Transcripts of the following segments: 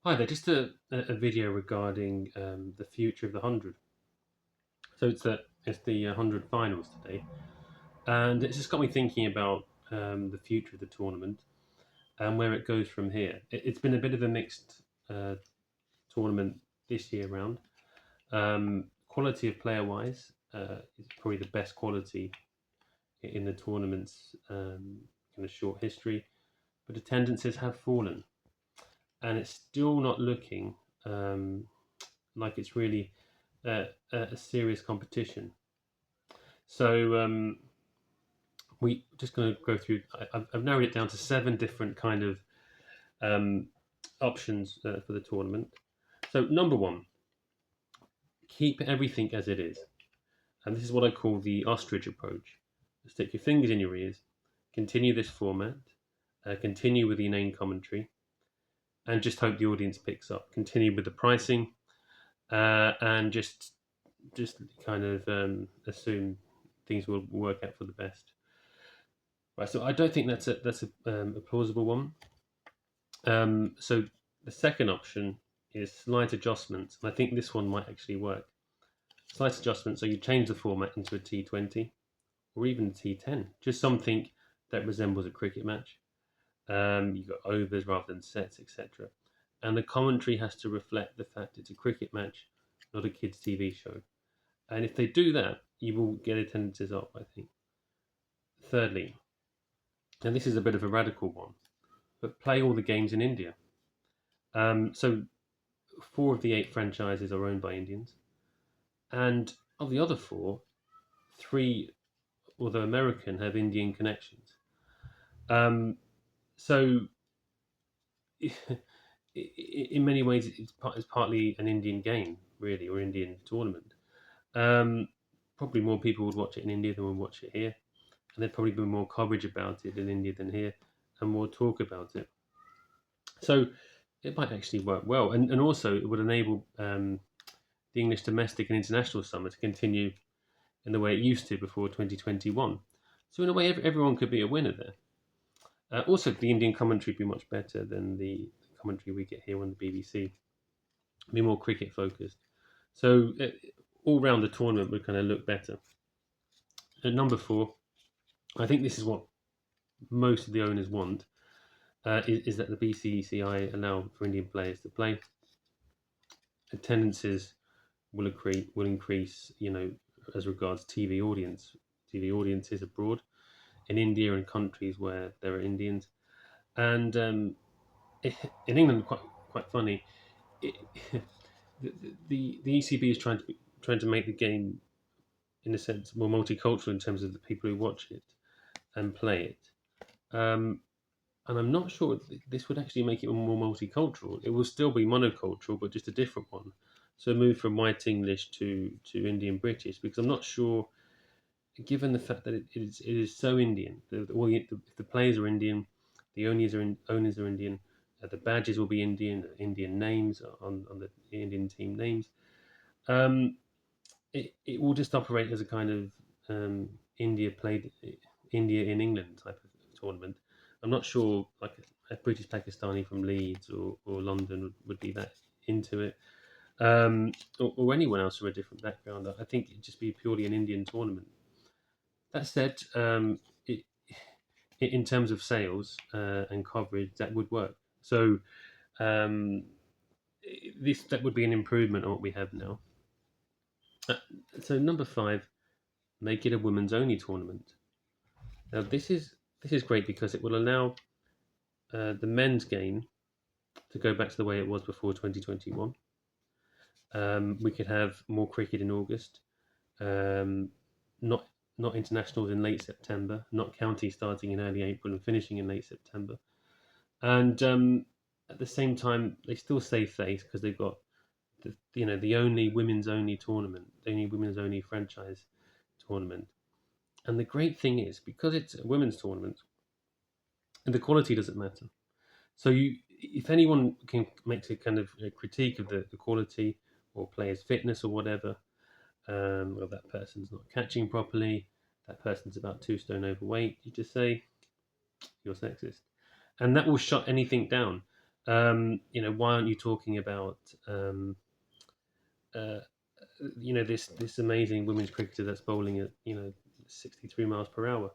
Hi there, just a video regarding the future of the 100. So it's the 100 finals today, and it's just got me thinking about the future of the tournament and where it goes from here. It's been a bit of a mixed uh, tournament this year round. Quality of player wise, is probably the best quality in the tournament's kind of short history, but attendances have fallen, and it's still not looking um, like it's really a serious competition. So we just going to go through. I've narrowed it down to seven different kind of um, options for the tournament. So number one, keep everything as it is, and this is what I call the ostrich approach. Stick your fingers in your ears. Continue this format. Continue with the inane commentary, and just hope the audience picks up. Continue with the pricing, and just kind of assume things will work out for the best. Right. So I don't think that's a plausible one. So the second option is slight adjustments, and I think this one might actually work. Slight adjustments. So you change the format into a T20 or even a T10, just something that resembles a cricket match. You've got overs rather than sets, etc. And the commentary has to reflect the fact it's a cricket match, not a kids' TV show. And if they do that, you will get attendances up, I think. Thirdly, and this is a bit of a radical one, but play all the games in India. So four of the eight franchises are owned by Indians, and of the other four, three, although American, have Indian connections. Um, so in many ways, it's partly an Indian game, really, or Indian tournament. Um, Probably more people would watch it in India than would watch it here, and there'd probably be more coverage about it in India than here, and more talk about it. So it might actually work well, and also it would enable the English domestic and international summer to continue in the way it used to before 2021. So in a way, everyone could be a winner there. Also, the Indian commentary would be much better than the commentary we get here on the BBC. Be more cricket focused. So all round the tournament would kind of look better. At number four, I think this is what most of the owners want, is that the BCCI allow for Indian players to play. Attendances will increase, as regards TV audiences abroad, in India and countries where there are Indians, and in England, quite funny. It, the ECB is trying to make the game, in a sense, more multicultural in terms of the people who watch it and play it. And I'm not sure this would actually make it more multicultural. It will still be monocultural, but just a different one. So move from white English to Indian British, because I'm not sure, given the fact that it is so Indian. The players are Indian, the owners are Indian, the badges will be Indian, Indian names on the Indian team names. Um, it will just operate as a kind of India played India in England type of tournament. I'm not sure like a British Pakistani from Leeds or London would be that into it, or anyone else from a different background. I think it'd just be purely an Indian tournament. That said, it, in terms of sales and coverage, that would work. So um, this that would be an improvement on what we have now. Uh, so number five, make it a women's only tournament. Now this is great because it will allow the men's game to go back to the way it was before 2021. We could have more cricket in August, um, not not internationals in late September, not county starting in early April and finishing in late September, and at the same time they still save face because they've got the only women's only tournament, the only women's only franchise tournament. And the great thing is because it's a women's tournament, the quality doesn't matter. So if anyone can make a kind of a critique of the quality or players' fitness or whatever, or that person's not catching properly, that person's about 2 stone overweight, you just say you're sexist, and that will shut anything down. Why aren't you talking about uh, this amazing women's cricketer that's bowling at 63 miles per hour?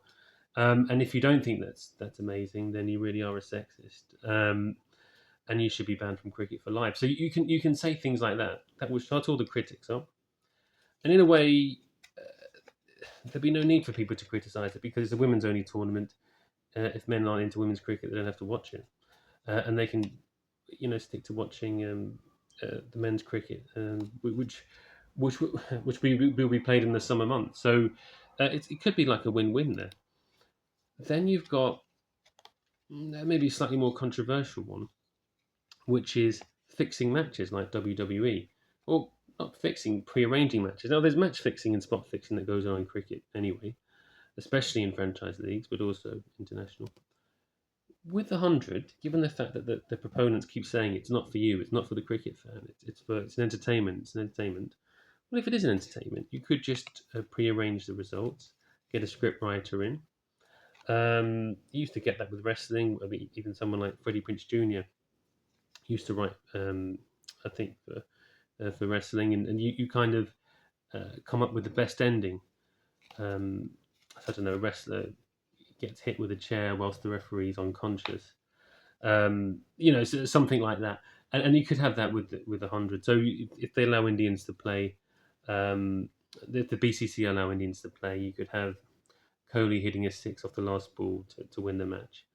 And if you don't think that's amazing, then you really are a sexist, and you should be banned from cricket for life. So you can say things like that will shut all the critics up, and in a way, there'd be no need for people to criticise it because it's a women's only tournament. If men aren't into women's cricket, they don't have to watch it, and they can, stick to watching the men's cricket, which will be played in the summer months. So it could be like a win-win there. Then you've got maybe a slightly more controversial one, which is fixing matches like WWE, or not fixing, pre-arranging matches. Now, there's match fixing and spot fixing that goes on in cricket anyway, especially in franchise leagues, but also international. With the 100, given the fact that the proponents keep saying it's not for you, it's not for the cricket fan, it's an entertainment, it's an entertainment. Well, if it is an entertainment, you could just pre-arrange the results, get a script writer in. You used to get that with wrestling. I mean, even someone like Freddie Prinze Jr. used to write, I think, for wrestling, and you kind of come up with the best ending. I don't know, a wrestler gets hit with a chair whilst the referee's unconscious. So something like that, and you could have that with 100. So if they allow Indians to play, if the BCC allow Indians to play, you could have Kohli hitting a six off the last ball to win the match,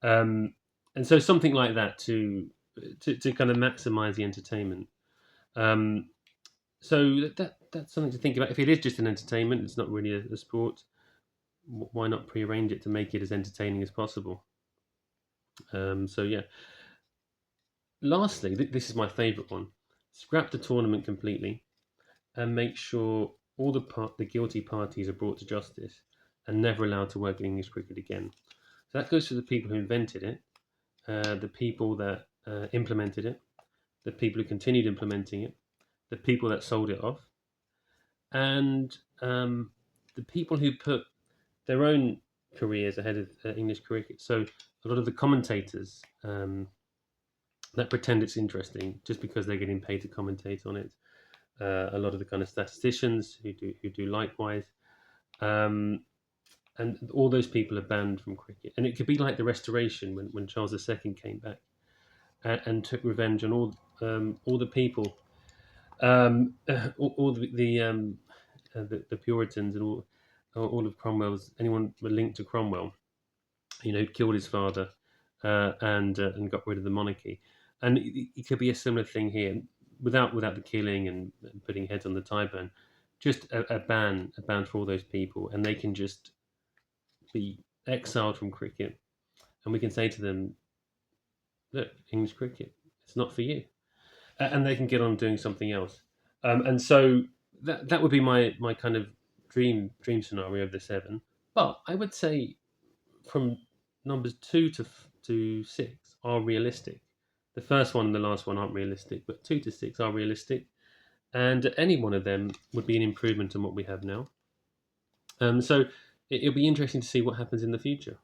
and so something like that to kind of maximise the entertainment. Um, so that's something to think about. If it is just an entertainment, it's not really a sport. Why not pre-arrange it to make it as entertaining as possible? So yeah. Lastly, this is my favourite one: scrap the tournament completely and make sure all the guilty parties are brought to justice and never allowed to work in English cricket again. So that goes to the people who invented it, the people that implemented it, the people who continued implementing it, the people that sold it off, and the people who put their own careers ahead of English cricket. So a lot of the commentators that pretend it's interesting just because they're getting paid to commentate on it. A lot of the kind of statisticians who do likewise, um, and all those people are banned from cricket. And it could be like the Restoration when Charles II came back and took revenge on all the people, all the Puritans and all of Cromwell's anyone linked to Cromwell, who'd killed his father and got rid of the monarchy. And it could be a similar thing here, without the killing and putting heads on the Tyburn. Just a ban for all those people, and they can just be exiled from cricket, and we can say to them, "Look, English cricket, it's not for you," and they can get on doing something else. And so that would be my kind of dream scenario of the seven. But I would say from numbers two to six are realistic. The first one and the last one aren't realistic, but two to six are realistic, and any one of them would be an improvement on what we have now. So it'll be interesting to see what happens in the future.